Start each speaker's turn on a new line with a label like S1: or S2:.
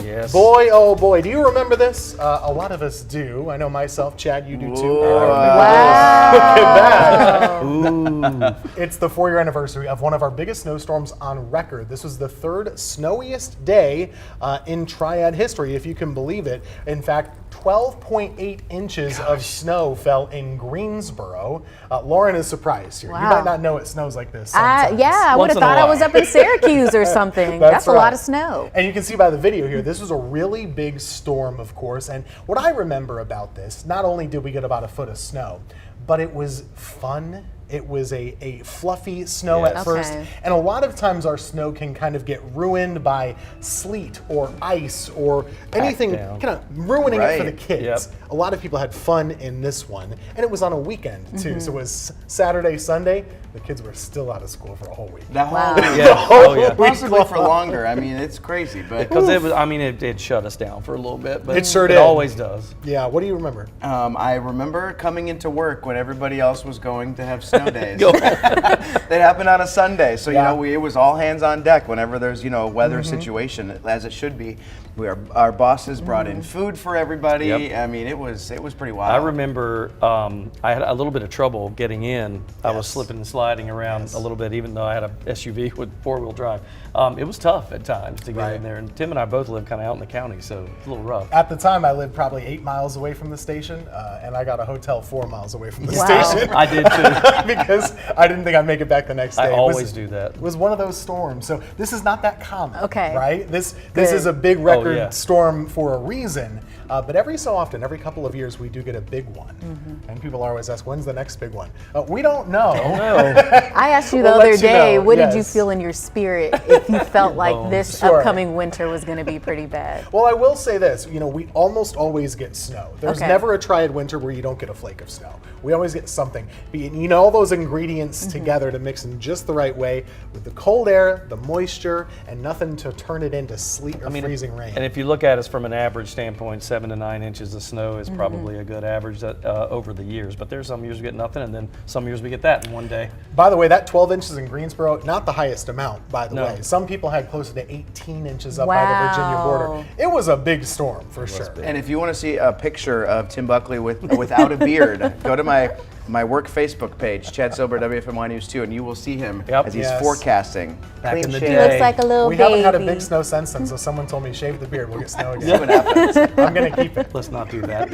S1: Yes.
S2: Boy, oh boy, do you remember this? A lot of us do. I know myself, Chad, you do too.
S3: Wow.
S2: Look at that. Ooh. It's the 4-year anniversary of one of our biggest snowstorms on record. This was the 3rd snowiest day in Triad history, if you can believe it. In fact, 12.8 inches of snow fell in Greensboro. Lauren is surprised here.
S3: Wow.
S2: You might not know it snows like this sometimes.
S3: Yeah, I would have thought I was up in Syracuse or something. That's a lot of snow.
S2: And you can see by the video here, this was a really big storm, of course. And what I remember about this, not only did we get about a foot of snow, but it was fun. It was a fluffy snow at first. And a lot of times our snow can kind of get ruined by sleet or ice or anything kind of ruining it for the kids. A lot of people had fun in this one. And it was on a weekend too. So it was Saturday, Sunday. The kids were still out of school for a whole week.
S4: The whole possibly for longer. I mean, it's crazy, but
S1: because it was. I mean, it shut us down for a little bit, but
S2: it sure did.
S1: It always does.
S2: Yeah. What do you remember?
S4: I remember coming into work when everybody else was going to have snow days. That happened on a Sunday, so you know it was all hands on deck whenever there's a weather situation, as it should be. Our bosses brought in food for everybody. I mean, it was pretty wild.
S1: I remember I had a little bit of trouble getting in. I was slipping and sliding around a little bit, even though I had a SUV with 4-wheel drive. It was tough at times to get in there, and Tim and I both live kind of out in the county, so it's a little rough.
S2: At the time, I lived probably 8 miles away from the station, and I got a hotel 4 miles away from the station.
S1: I did too.
S2: Because I didn't think I'd make it back the next day.
S1: I always do that.
S2: It was one of those storms. So this is not that common,
S3: Okay.
S2: right? This is a big record storm for a reason. But every so often, every couple of years, we do get a big one. And people always ask, when's the next big one? We don't know.
S3: I asked you the other day, what did you feel in your spirit if you felt like this upcoming winter was going to be pretty bad?
S2: Well, I will say this, we almost always get snow. There's never a Triad winter where you don't get a flake of snow. We always get something. All those ingredients together to mix in just the right way with the cold air, the moisture, and nothing to turn it into sleet or freezing rain.
S1: And if you look at us from an average standpoint, 7 to 9 inches of snow is probably a good average over the years. But there's some years we get nothing, and then some years we get that in one day.
S2: By the way, that 12 inches in Greensboro, not the highest amount, by the way. Some people had closer to 18 inches up by the Virginia border. It was a big storm, for sure.
S4: And if you want to see a picture of Tim Buckley without a beard, go to my work Facebook page, Chad Silber, WFMY News 2, and you will see him as he's forecasting.
S1: Back in the
S3: He
S1: day.
S3: looks like a little baby.
S2: We haven't had a big snow since then, so someone told me shave the beard, we'll get snow again.
S4: See what happens.
S2: I'm going to keep it.
S1: Let's not do that.